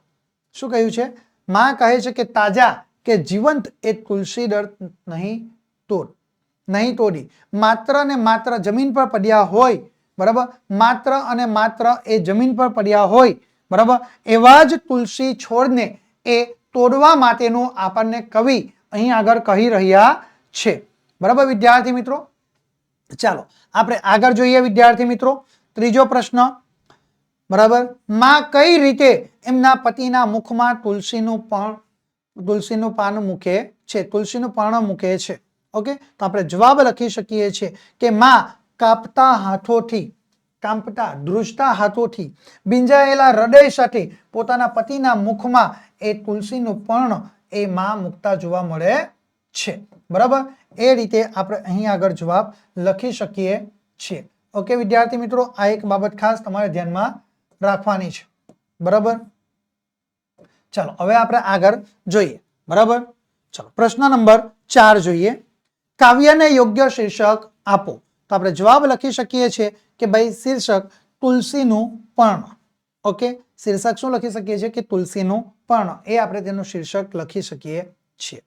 શું કહ્યું છે? માં કહે છે કે તાજા કે જીવંત એ તુલસી દળ નહીં તોડી માત્ર ને માત્ર જમીન પર પડ્યા હોય, બરાબર, માત્ર અને માત્ર એ જમીન પર પડ્યા હોય, બરાબર, એવા જ તુલસી છોડને એ તોડવા માટેનું આપણને કવિ અહીં આગળ કહી રહ્યા છે. બરાબર વિદ્યાર્થી મિત્રો, ચાલો આપણે આગળ જોઈએ વિદ્યાર્થી મિત્રો. ત્રીજો પ્રશ્ન, બરાબર, માં કઈ રીતે એમના પતિના મુખમાં તુલસીનું પાન મૂકે છે? તુલસીનું પર્ણ મૂકે છે. ઓકે, તો આપણે જવાબ લખી શકીએ છીએ કે માં કાપતા કાંપતા ધ્રુજતા હાથોથી ભીંજાયેલા હૃદય સાથે પોતાના પતિના મુખમાં એ તુલસીનું પર્ણ એ માં મૂકતા જોવા મળે છે. બરાબર, એ રીતે આપણે અહીં આગળ જવાબ લખી શકીએ છીએ. ઓકે વિદ્યાર્થી મિત્રો, આ એક બાબત ખાસ તમારે ધ્યાનમાં રાખવાની છે. બરાબર, ચાલો હવે આપણે આગળ જોઈએ. બરાબર, ચાલો પ્રશ્ન નંબર 4 જોઈએ. કાવ્યને યોગ્ય શીર્ષક આપો. તો આપણે જવાબ લખી શકીએ છીએ કે ભાઈ શીર્ષક તુલસીનું પર્ણ. ઓકે, શીર્ષક શું લખી શકીએ છીએ કે તુલસીનું પર્ણ, એ આપણે તેનું શીર્ષક લખી શકીએ છીએ.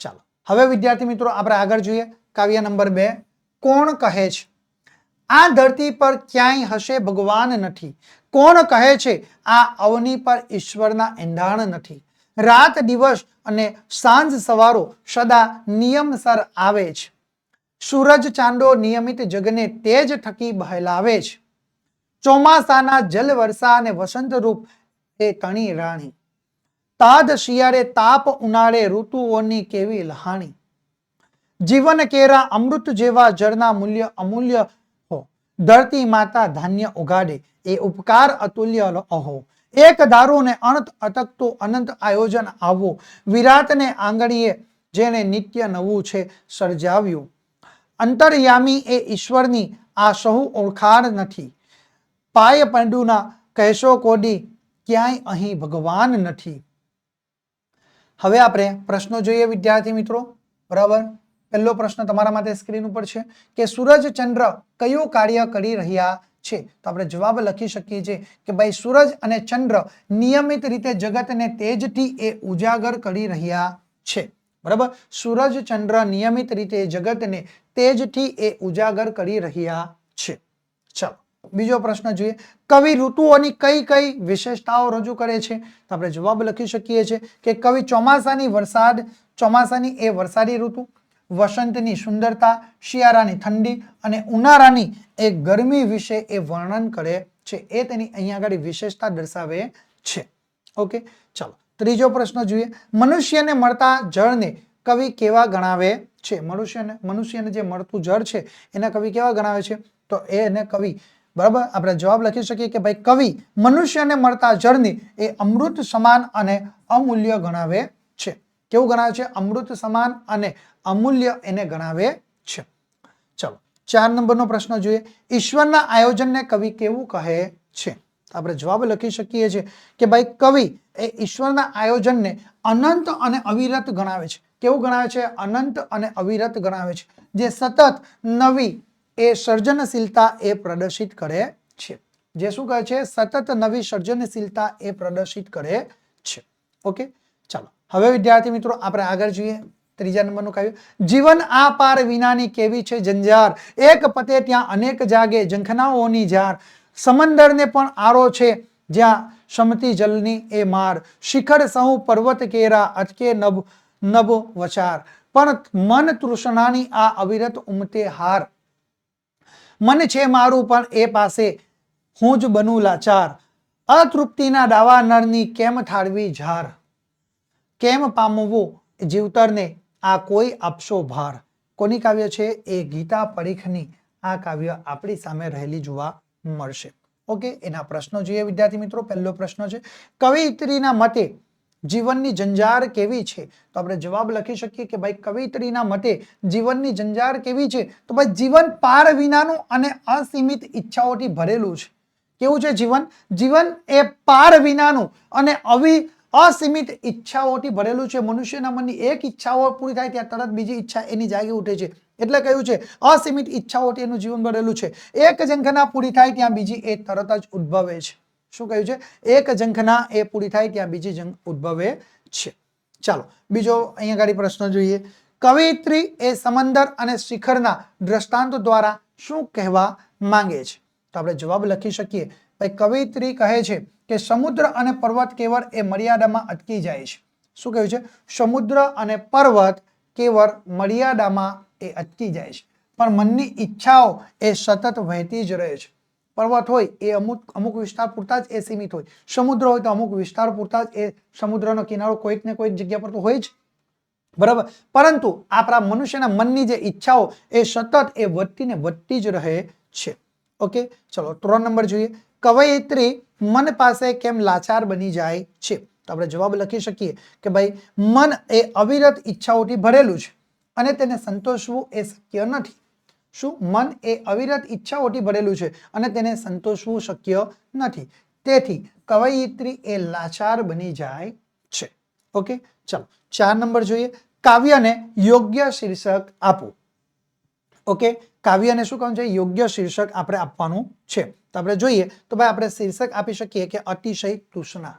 ચાલો હવે વિદ્યાર્થી મિત્રો આપણે આગળ જોઈએ. કાવ્ય નંબર 2, કોણ કહે છે આ ધરતી પર ક્યાંય હશે ભગવાન નથી. કોણ કહે છે આ અવની પર ઈશ્વરના એંધાણ નથી. રાત દિવસ અને સાંજ સવારો સદા નિયમસર આવે છે. સૂરજ ચાંદો નિયમિત જગને તેજ થકી બહેલાવે છે. ચોમાસાના જલ વર્ષા અને વસંત રૂપ એ તણી રાણી. તાદ શિયાળે તાપ ઉનાળે ઋતુઓની કેવી લહાણી. જીવન કેરા અમૃત જેવા જળના મૂલ્ય અમૂલ્ય હો. ધરતી માતા ધાન્ય ઉગાડે એ ઉપકાર અતુલ્ય અહો. એક ધારું ને અનંત અટકતું અનંત આયોજન આવો. વિરાટને આંગળીએ જેને નિત્ય નવું છે સર્જાવ્યું. અંતર્યામી એ ઈશ્વરની આ સહુ ઓળખાણ નથી. પાય પાંડુના કહેશો કોડી ક્યાંય અહીં ભગવાન નથી. હવે આપણે પ્રશ્નો જોઈએ વિદ્યાર્થી મિત્રો. બરાબર, પહેલો પ્રશ્ન તમારા માટે સ્ક્રીન ઉપર છે કે સૂરજ ચંદ્ર કયું કાર્ય કરી રહ્યા છે. તો આપણે જવાબ લખી શકીએ છીએ કે ભાઈ સૂરજ અને ચંદ્ર નિયમિત રીતે જગતને તેજથી એ ઉજાગર કરી રહ્યા છે. બરાબર, સૂરજ ચંદ્ર નિયમિત રીતે જગતને તેજથી એ ઉજાગર કરી રહ્યા છે. ચાલો બીજો પ્રશ્ન જોઈએ. કવિ ઋતુઓની કઈ કઈ વિશેષતાઓ રજૂ કરે છે. તો આપણે જવાબ લખી શકીએ છીએ કે કવિ ચોમાસાની એ વરસાદી ઋતુ, વસંતની સુંદરતા, શિયાળાની ઠંડી અને ઉનાળાની એ ગરમી વિશે એ વર્ણન કરે છે. એ તેની અહીંયા આગળ વિશેષતા દર્શાવે છે. ઓકે, ચાલો ત્રીજો પ્રશ્ન જોઈએ. મનુષ્યને મળતા જળને કવિ કેવા ગણાવે છે. મનુષ્યને જે મળતું જળ છે એને કવિ કેવા ગણાવે છે. તો એને કવિ, બરાબર, આપણે જવાબ લખી શકીએ કે ભાઈ કવિ મનુષ્યને મળતા જળને એ અમૃત સમાન અને અમૂલ્ય ગણાવે છે. કેવું ગણાવે છે? અમૃત સમાન અને અમૂલ્ય એને ગણાવે છે. ચલો 4 નંબરનો પ્રશ્ન જોઈએ. ઈશ્વરના આયોજનને કવિ કેવું કહે છે. આપણે જવાબ લખી શકીએ છીએ કે ભાઈ કવિ એ ઈશ્વરના આયોજનને અનંત અને અવિરત ગણાવે છે. કેવું ગણાવે છે? અનંત અને અવિરત ગણાવે છે. જે સતત નવી એ સર્જનશીલતા એ પ્રદર્શિત કરે છે. જે શું કહે છે? સતત નવી સર્જનશીલતા એ પ્રદર્શિત કરે છે. ઓકે, ચાલો હવે વિદ્યાર્થી મિત્રો આપણે આગળ જોઈએ. ત્રીજા નંબરનું કાવ્ય. જીવન આ પાર વિનાની કેવી છે જંજાર. એક પતે ત્યાં અનેક જાગે ઝંખનાઓની ઝાર. સમંદરને પણ આરો છે જ્યાં સમતી જલની એ માર. શિખર સહુ પર્વત કેરા અટકે નભ વચાર. પણ મન તૃષ્ણાની આ અવિરત ઉમટે હાર. મન છે મારું પણ એ પાસે હું જ બનું લાચાર. અતૃપ્તિના દાવા નળની કેમ ઠાળવી ઝાર. કેમ પામવું જીવતરને આ કોઈ આપશો ભાર. કોની કાવ્ય છે? એ ગીતા પરીખની આ કાવ્ય આપણી સામે રહેલી જોવા મળશે. ઓકે, એના પ્રશ્નો જોઈએ વિદ્યાર્થી મિત્રો. પહેલો પ્રશ્ન છે કવિયત્રીના મતે જીવનની જંજાર કેવી છે. તો આપણે જવાબ લખી શકીએ કે ભાઈ કવિયત્રીના મતે જીવનની જંજાર કેવી છે. તો ભાઈ જીવન પાર વિનાનું અને અસીમિત ઈચ્છાઓથી ભરેલું છે. કેવું છે જીવન? જીવન એ પાર વિનાનું અને અસીમિત ઈચ્છાઓથી ભરેલું છે. મનુષ્યના મનની એક ઈચ્છાઓ પૂરી થાય ત્યાં તરત બીજી ઈચ્છા એની જાગે ઉઠે છે. એટલે કહ્યું છે અસીમિત ઈચ્છાઓથી એનું જીવન ભરેલું છે. એક ઝંખના પૂરી થાય ત્યાં બીજી એ તરત જ ઉદ્ભવે છે. શું કહ્યું છે? એક ઝંખના એ પૂરી થાય ત્યાં બીજી ઉદ્ભવે છે. ચાલો બીજો અહીંયા આગળ પ્રશ્ન જોઈએ. કવિયત્રી એ સમંદર અને શિખરના દ્રષ્ટાંત દ્વારા શું કહેવા માંગે છે. તો આપણે જવાબ લખી શકીએ ભાઈ કવિયત્રી કહે છે કે સમુદ્ર અને પર્વત કેવળ એ મર્યાદામાં અટકી જાય છે. શું કહ્યું છે? સમુદ્ર અને પર્વત કેવળ મર્યાદામાં એ અટકી જાય છે, પણ મનની ઈચ્છાઓ એ સતત વહેતી જ રહે છે. પર્વત હોય એ અમુક વિસ્તાર પૂરતા જ એ સીમિત હોય. સમુદ્ર હોય તો અમુક વિસ્તાર પૂરતા જ એ સમુદ્રનો કિનારો કોઈક ને કોઈક જગ્યા પર તો હોય જ, બરાબર. પરંતુ આપણા મનુષ્યના મનની જે ઈચ્છાઓ એ સતત એ વધતી ને વધતી જ રહે છે. ઓકે, ચલો 3 નંબર જોઈએ. કવયિત્રી મન પાસે કેમ લાચાર બની જાય છે? તો આપણે જવાબ લખી શકીએ કે ભાઈ મન એ અવિરત ઈચ્છાઓથી ભરેલું છે અને તેને સંતોષવું એ શક્ય નથી. શું? મન એ અવિરત ઈચ્છાઓથી ભરેલું છે અને તેને સંતોષવું શક્ય નથી. તેથી કવયિત્રી એ લાચાર બની જાય છે. ઓકે, ચલો 4 નંબર જોઈએ. કાવ્યને યોગ્ય શીર્ષક આપો. ઓકે, કાવ્યને શું કહું છે? યોગ્ય શીર્ષક આપણે આપવાનું છે. તો આપણે જોઈએ તો ભાઈ આપણે શીર્ષક આપી શકીએ કે અતિશય તૃષ્ણા.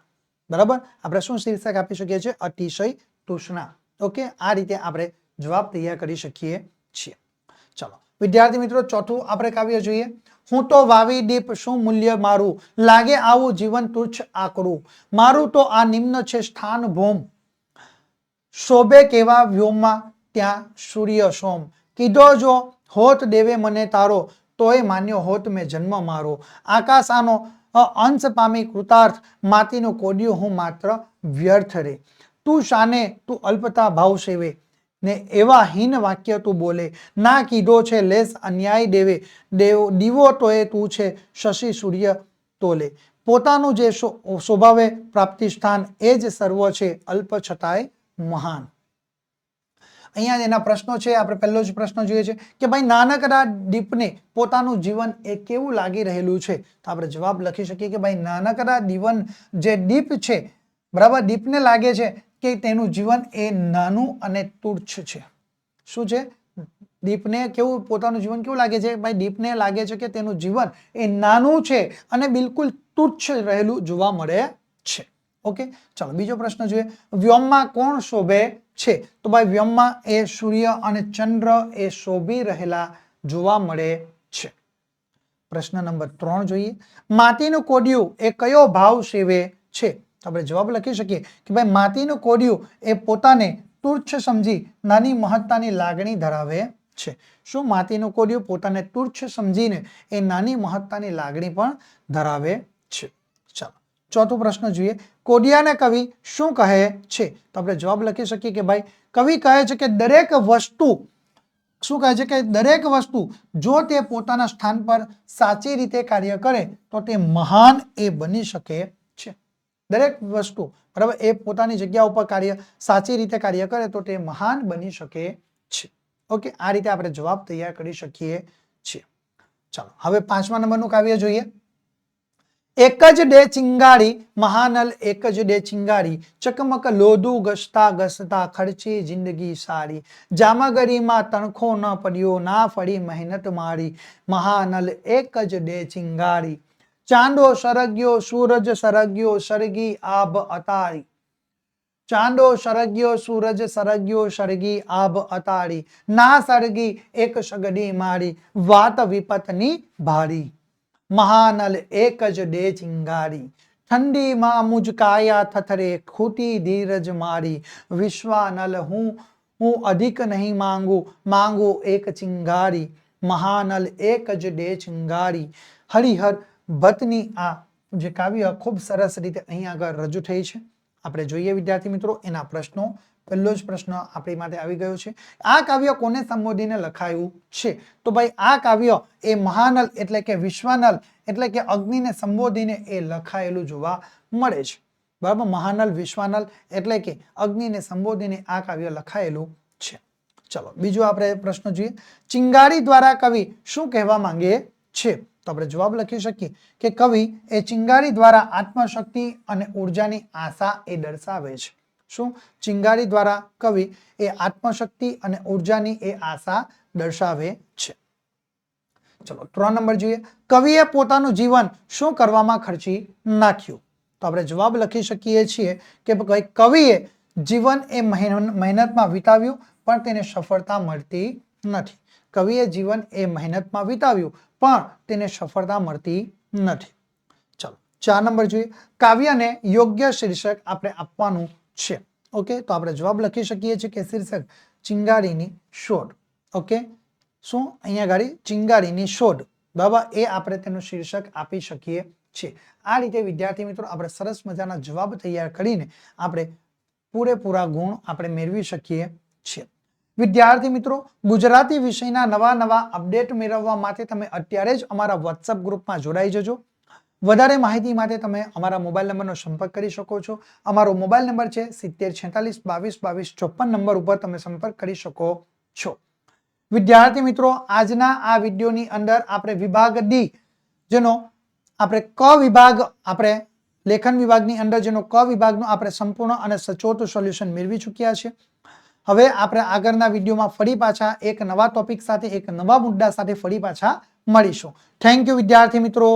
બરાબર, આપણે શું શીર્ષક આપી શકીએ છીએ? અતિશય તૃષ્ણા. ઓકે, આ રીતે આપણે જવાબ તૈયાર કરી શકીએ છીએ. ચલો વિદ્યાર્થી મિત્રો, ચોથું આપણે કાવ્ય જોઈએ. હું તો વાવી દીપ શું મૂલ્ય મારું, લાગે આવું જીવન તુચ્છ આકરું, મારું તો આ નિમ્ન છે સ્થાન ભૌમ, શોભે કેવા વ્યોમમાં ત્યાં સૂર્ય સોમ, કીધો જો હોત દેવે મને તારો, તોય માન્યો હોત મેં જન્મ મારો, આકાશ આનો અંશ પામી કૃતાર્થ, માતીનું કોડિયું હું માત્ર વ્યર્થ રે, તું શાને તું અલ્પતા ભાવ સેવે, ને એવા હીન વાક્ય તું બોલે, ના કીધો છે લેસ અન્યાય દેવે, દીવો તોય તું છે શશી સૂર્ય તોલે, પોતાનું જે સ્વભાવે પ્રાપ્તિ સ્થાન એ જ સર્વ છે અલ્પ છતાંય મહાન. અહીંયા એના પ્રશ્નો છે. આપણે પહેલો જ પ્રશ્ન જોઈએ છે કે ભાઈ નાનકડા દીપને પોતાનું જીવન એ કેવું લાગી રહેલું છે? તો આપણે જવાબ લખી શકીએ કે ભાઈ નાનકડા જીવન જે દીપ છે, બરાબર, દીપને લાગે છે કે તેનું જીવન એ નાનું અને તુચ્છ છે. શું છે? દીપને કેવું પોતાનું જીવન કેવું લાગે છે? ભાઈ દીપને લાગે છે કે તેનું જીવન એ નાનું છે અને બિલકુલ તુચ્છ રહેલું જોવા મળે છે. ઓકે, ચાલો બીજો પ્રશ્ન જોઈએ. વ્યોમમાં કોણ શોભે છે? તો ભાઈ વ્યોમમાં એ સૂર્ય અને ચંદ્ર એ શોભી રહેલા જોવા મળે છે. પ્રશ્ન નંબર 3 જોઈએ. માટીનું કોડિયું એ કયો ભાવ સેવે છે? તો આપણે જવાબ લખી શકીએ કે ભાઈ માટીનું કોડિયું એ પોતાને તુચ્છ સમજી નાની મહત્તાની લાગણી ધરાવે છે. શું? માટીનું કોડિયું પોતાને તુચ્છ સમજીને એ નાની મહત્તાની લાગણી પણ ધરાવે છે. ચાલો ચોથો પ્રશ્ન જોઈએ. કોડિયાને કવિ શું કહે છે? તો આપણે જવાબ લખી શકીએ કે ભાઈ કવિ કહે છે કે દરેક વસ્તુ, શું કહે છે કે દરેક વસ્તુ જો તે પોતાના સ્થાન પર સાચી રીતે કાર્ય કરે તો તે મહાન એ બની શકે છે. દરેક વસ્તુ, બરાબર, એ પોતાની જગ્યા ઉપર સાચી રીતે કાર્ય કરે તો તે મહાન બની શકે છે. ઓકે, આ રીતે આપણે જવાબ તૈયાર કરી શકીએ છીએ. ચાલો હવે 5મા નંબરનું કાવ્ય જોઈએ. એક જ ડે ચિંગારી મહાનલ, એક જ ડે ચિંગારી ચકમક લોધું ઘસતા ઘસતા ખર્ચી જિંદગી સારી, જામગરીમાં તણખો ન પડ્યો ના ફળી મહેનત મારી, મહાનલ એક જ ડે ચિંગારી, ચાંદો સરગ્યો સૂરજ સરગ્યો સરગી આભ અતારી, ચાંદો સરગ્યો સૂરજ સરગ્યો સરગી આભ અતારી, ના સરગી એક સગડી મારી, વાત વિપતની ભારી, મહાનલ એક જ ડે ચિંગારી, ઠંડીમાં મુજકાયા થથરે ખૂટી ધીરજ મારી, વિશ્વાનલ હું અધિક નહીં માંગુ, માંગુ એક ચિંગારી, મહાનલ એક જ ડે ચિંગારી. હરિહર ભટ્ટની આ જે કાવ્ય ખૂબ સરસ રીતે અહીં આગળ રજૂ થઈ છે. આપણે જોઈએ વિદ્યાર્થી મિત્રો એના પ્રશ્નો. પહેલો જ પ્રશ્ન આપણી માટે આવી ગયો છે. આ કાવ્ય કોને સંબોધીને લખાયું છે? તો ભાઈ આ કાવ્ય એ મહાનલ એટલે કે વિશ્વાનલ એટલે કે અગ્નિને સંબોધીને એ લખાયેલું જોવા મળે છે. બરાબર, મહાનલ વિશ્વાનલ એટલે કે અગ્નિને સંબોધીને આ કાવ્ય લખાયેલું છે. ચલો બીજો આપણે પ્રશ્ન જોઈએ. ચિંગારી દ્વારા કવિ શું કહેવા માંગે છે? તો આપણે જવાબ લખી શકીએ કે કવિ એ ચિંગારી દ્વારા આત્મશક્તિ અને ઉર્જાની આશા એ દર્શાવે છે. શું? ચિંગારી દ્વારા કવિ એ આત્મશક્તિ અને ઉર્જાની એ આશા દર્શાવે છે. ચલો 3 નંબર જોઈએ. કવિએ પોતાનું જીવન શું કરવામાં ખર્ચી નાખ્યું? તો આપણે જવાબ લખી શકીએ છીએ કે ભાઈ કવિએ જીવન એ મહેનતમાં વિતાવ્યું પણ તેને સફળતા મળતી નથી. કવિએ જીવન એ મહેનતમાં વિતાવ્યું પણ તેને સફળતા મળતી નથી. ચલો 4 નંબર જોઈએ. કાવ્યને યોગ્ય શીર્ષક આપણે આપવાનું છે. ઓકે, તો આપણે જવાબ લખી શકીએ છીએ કે શીર્ષક ચિંગારીની શોધ. ઓકે, શું? અહીંયા ગાડી ચિંગારીની શોધ, બરાબર, એ આપણે તેનું શીર્ષક આપી શકીએ છીએ. આ રીતે વિદ્યાર્થી મિત્રો આપણે સરસ મજાના જવાબ તૈયાર કરીને આપણે પૂરેપૂરા ગુણ આપણે મેળવી શકીએ છીએ. વિદ્યાર્થી મિત્રો, ગુજરાતી વિષયના નવા અપડેટ મેળવવા માટે તમે અત્યારે જ અમારા વોટ્સઅપ ગ્રુપમાં જોડાઈ જજો. વધારે માહિતી માટે તમે અમારા મોબાઈલ નંબરનો સંપર્ક કરી શકો છો. અમારો મોબાઈલ નંબર છે 7046222254 નંબર ઉપર તમે સંપર્ક કરી શકો છો. વિદ્યાર્થી મિત્રો, આજના આ વિડીયોની અંદર આપણે વિભાગ ડી જેનો આપણે ક વિભાગ આપણે લેખન વિભાગની અંદર જેનો ક વિભાગનો આપણે સંપૂર્ણ અને સચોટ સોલ્યુશન મેળવી ચૂક્યા છે. હવે આપણે આગળના વિડીયોમાં ફરી પાછા એક નવા ટોપિક સાથે એક નવા મુદ્દા સાથે ફરી પાછા મળીશું. થેન્ક યુ વિદ્યાર્થી મિત્રો.